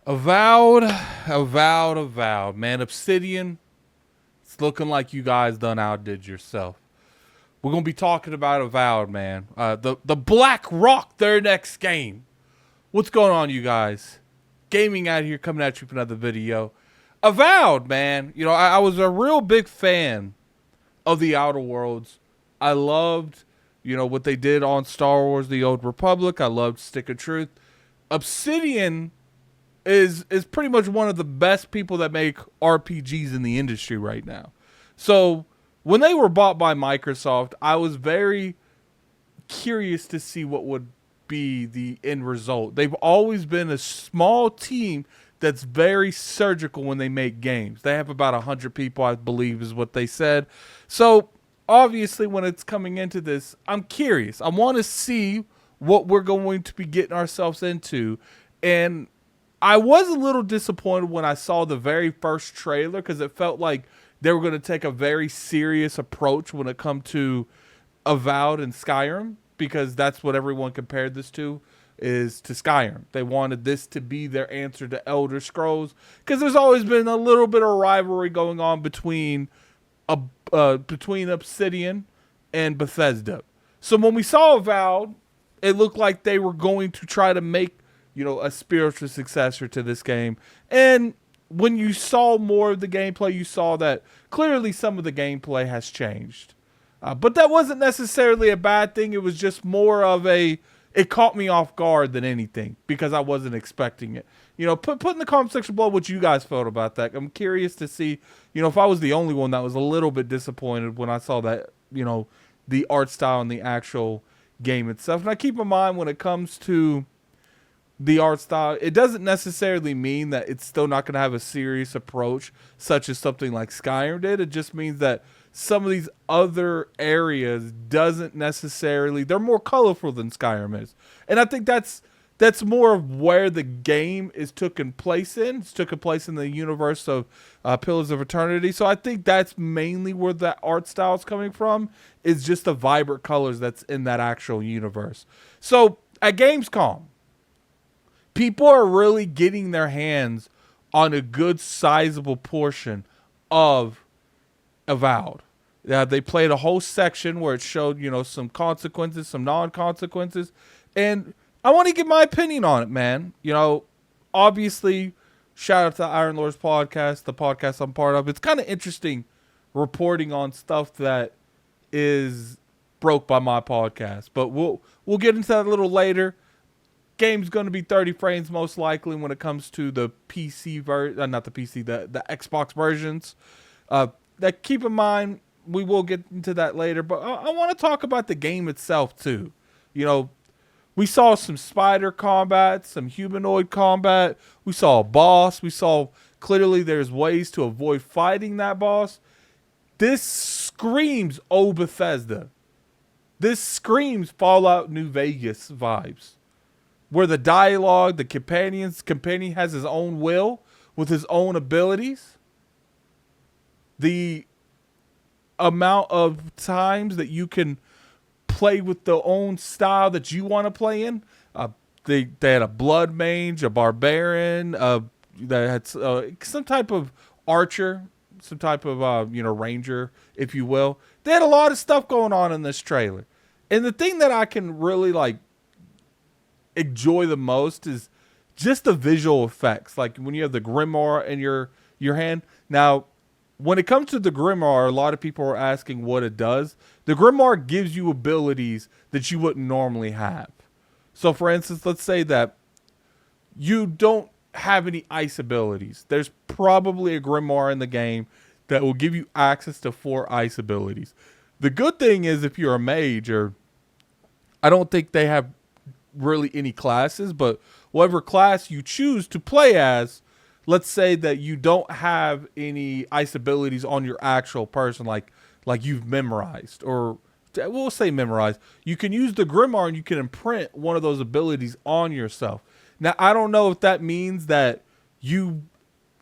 Avowed, avowed. Man, Obsidian, it's looking like you guys done outdid yourself. We're going to be talking about Avowed, man. The Black Rock, their next game. What's going on, you guys? Gaming out here coming at you with another video. Avowed, man. You know, I was a real big fan of the Outer Worlds. I loved, what they did on Star Wars The Old Republic. I loved Stick of Truth. Obsidian is pretty much one of the best people that make RPGs in the industry right now. So when they were bought by Microsoft, I was very curious to see what would be the end result. They've always been a small team that's very surgical when they make games. They have about 100 people, I believe, is what they said. So obviously when it's coming into this, I'm curious. I want to see what we're going to be getting ourselves into. And I was a little disappointed when I saw the very first trailer because it felt like they were going to take a very serious approach when it come to Avowed and Skyrim, because that's what everyone compared this to, is to Skyrim. They wanted this to be their answer to Elder Scrolls, because there's always been a little bit of rivalry going on between Obsidian and Bethesda. So when we saw Avowed, it looked like they were going to try to make a spiritual successor to this game. And when you saw more of the gameplay, you saw that clearly some of the gameplay has changed. But that wasn't necessarily a bad thing. It was just more of it caught me off guard than anything, because I wasn't expecting it. Put in the comment section below what you guys felt about that. I'm curious to see, if I was the only one that was a little bit disappointed when I saw that, the art style and the actual game itself. Now keep in mind, when it comes to the art style, it doesn't necessarily mean that it's still not going to have a serious approach, such as something like Skyrim did. It just means that some of these other areas doesn't necessarily, they're more colorful than Skyrim is. And I think that's more of where the game is taking place in. It's taking place in the universe of Pillars of Eternity. So I think that's mainly where that art style is coming from, is just the vibrant colors that's in that actual universe. So at Gamescom, people are really getting their hands on a good sizable portion of Avowed. They played a whole section where it showed, some consequences, some non-consequences. And I want to give my opinion on it, man. Obviously, shout out to the Iron Lords podcast, the podcast I'm part of. It's kind of interesting reporting on stuff that is broke by my podcast. But we'll get into that a little later. Game's going to be 30 frames most likely when it comes to the PC version, not the PC, the Xbox versions. That keep in mind, we will get into that later, but I want to talk about the game itself too. We saw some spider combat, some humanoid combat. We saw a boss. We saw clearly there's ways to avoid fighting that boss. This screams, oh, Bethesda. This screams Fallout New Vegas vibes, where the dialogue, the companion has his own will with his own abilities. The amount of times that you can play with the own style that you want to play in. They had a blood mage, a barbarian, that had some type of archer, some type of ranger, if you will. They had a lot of stuff going on in this trailer. And the thing that I can really enjoy the most is just the visual effects. Like when you have the grimoire in your hand. Now, when it comes to the grimoire, a lot of people are asking what it does. The grimoire gives you abilities that you wouldn't normally have. So for instance, let's say that you don't have any ice abilities. There's probably a grimoire in the game that will give you access to 4 ice abilities. The good thing is, if you're a mage, or I don't think they have really any classes, but whatever class you choose to play as, let's say that you don't have any ice abilities on your actual person, like you've memorized, or we'll say memorized. You can use the grimoire and you can imprint one of those abilities on yourself. Now, I don't know if that means that you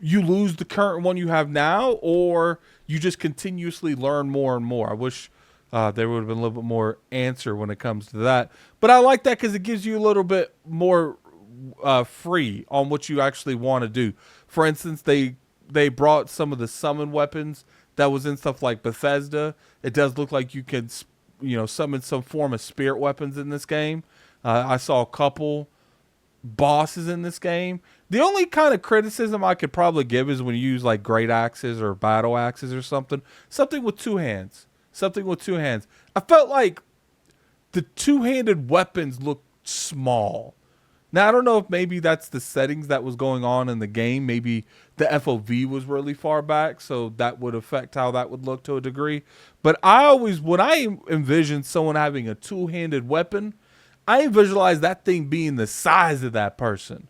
lose the current one you have now, or you just continuously learn more and more. I wish there would have been a little bit more answer when it comes to that. But I like that because it gives you a little bit more free on what you actually want to do. For instance, they brought some of the summon weapons that was in stuff like Bethesda. It does look like you can, summon some form of spirit weapons in this game. I saw a couple bosses in this game. The only kind of criticism I could probably give is when you use like great axes or battle axes or something with two hands. Something with two hands. I felt like the two-handed weapons looked small. Now, I don't know if maybe that's the settings that was going on in the game. Maybe the FOV was really far back, so that would affect how that would look to a degree. But when I envision someone having a two-handed weapon, I visualize that thing being the size of that person.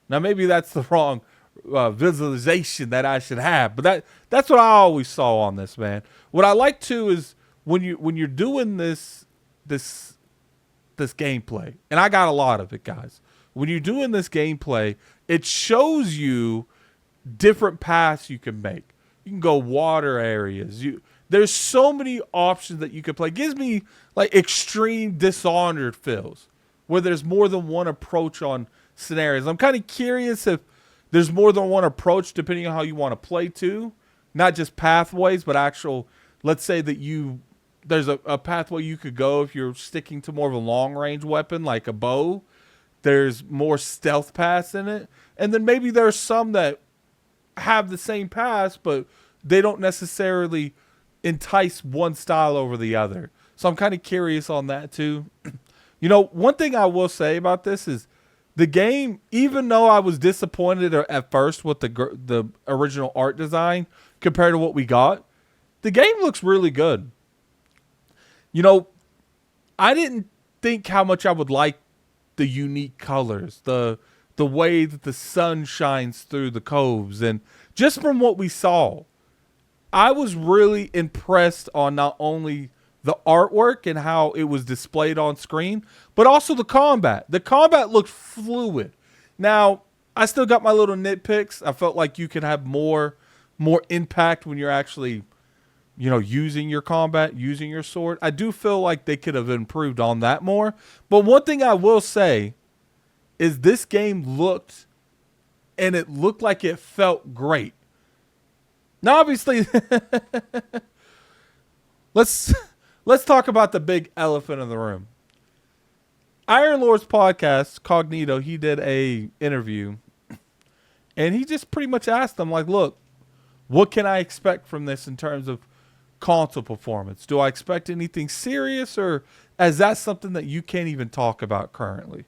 Now, maybe that's the wrong visualization that I should have, but that's what I always saw on this, man. What I like too is when you're doing this gameplay, and I got a lot of it, guys. When you're doing this gameplay, it shows you different paths you can make. You can go water areas. There's so many options that you can play. It gives me like extreme Dishonored feels, where there's more than one approach on scenarios. I'm kind of curious if there's more than one approach depending on how you want to play too. Not just pathways, but actual, let's say that there's a pathway you could go if you're sticking to more of a long range weapon like a bow. There's more stealth paths in it. And then maybe there's some that have the same paths, but they don't necessarily entice one style over the other. So I'm kind of curious on that too. One thing I will say about this is the game, even though I was disappointed at first with the original art design compared to what we got, the game looks really good. I didn't think how much I would like the unique colors, the way that the sun shines through the coves. And just from what we saw, I was really impressed on not only the artwork and how it was displayed on screen, but also the combat. The combat looked fluid. Now, I still got my little nitpicks. I felt like you could have more impact when you're actually, using your combat, using your sword. I do feel like they could have improved on that more. But one thing I will say is this game looked like it felt great. Now, obviously, let's talk about the big elephant in the room. Iron Lord's podcast, Cognito, he did a interview, and he just pretty much asked them, like, look, what can I expect from this in terms of console performance? Do I expect anything serious, or is that something that you can't even talk about currently?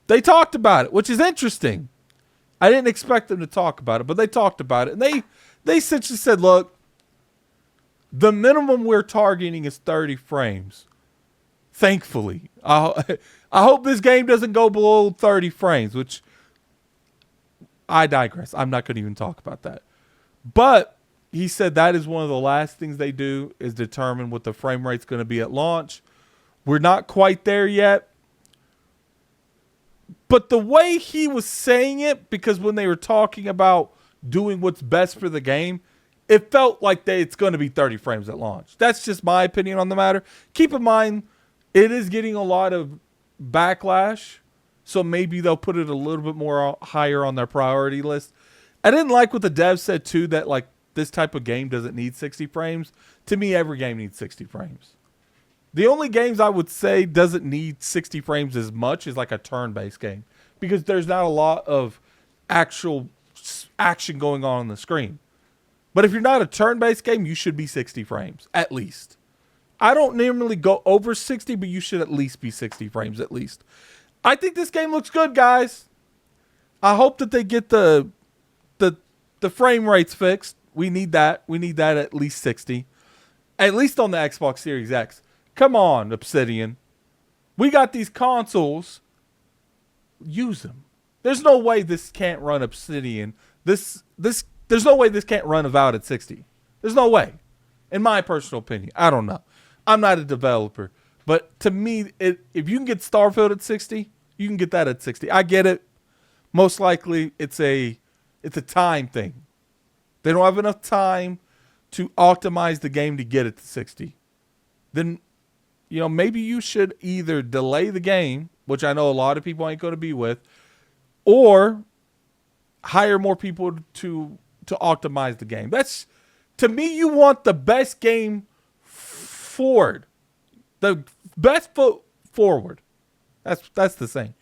They talked about it, which is interesting. I didn't expect them to talk about it, but they talked about it. And they essentially said, look, the minimum we're targeting is 30 frames. Thankfully. I hope this game doesn't go below 30 frames, which I digress. I'm not going to even talk about that. But he said that is one of the last things they do is determine what the frame rate's going to be at launch. We're not quite there yet. But the way he was saying it, because when they were talking about doing what's best for the game, it felt like it's going to be 30 frames at launch. That's just my opinion on the matter. Keep in mind, it is getting a lot of backlash, so maybe they'll put it a little bit more higher on their priority list. I didn't like what the devs said, too, that like this type of game doesn't need 60 frames. To me, every game needs 60 frames. The only games I would say doesn't need 60 frames as much is like a turn-based game, because there's not a lot of actual action going on the screen. But if you're not a turn-based game, you should be 60 frames, at least. I don't normally go over 60, but you should at least be 60 frames, at least. I think this game looks good, guys. I hope that they get the frame rates fixed. We need that. We need that at least 60. At least on the Xbox Series X. Come on, Obsidian. We got these consoles. Use them. There's no way this can't run Obsidian. There's no way this can't run Avowed at 60. There's no way. In my personal opinion. I don't know. I'm not a developer. But to me, if you can get Starfield at 60, you can get that at 60. I get it. Most likely, it's a time thing. They don't have enough time to optimize the game to get it to 60. Then, maybe you should either delay the game, which I know a lot of people ain't going to be with, or hire more people to optimize the game. That's, to me, you want the best game forward. The best foot forward. That's the thing.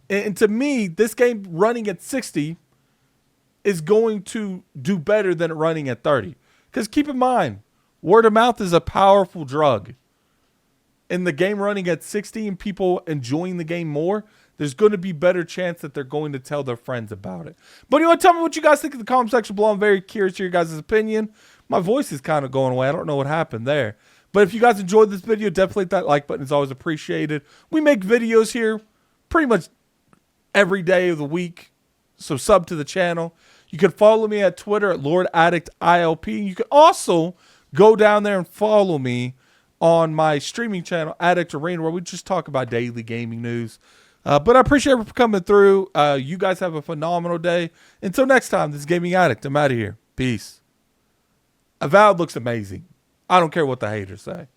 And to me, this game running at 60 is going to do better than it running at 30. Because keep in mind, word of mouth is a powerful drug. And the game running at 60 and people enjoying the game more, there's going to be better chance that they're going to tell their friends about it. But you want to tell me what you guys think in the comment section below. I'm very curious to your guys' opinion. My voice is kind of going away. I don't know what happened there. But if you guys enjoyed this video, definitely hit that like button. It's always appreciated. We make videos here pretty much every day of the week. So sub to the channel. You can follow me at Twitter at LordAddictILP. You can also go down there and follow me on my streaming channel, Addict Arena, where we just talk about daily gaming news. But I appreciate everyone for coming through. You guys have a phenomenal day. Until next time, this is Gaming Addict. I'm out of here. Peace. Avowed looks amazing. I don't care what the haters say.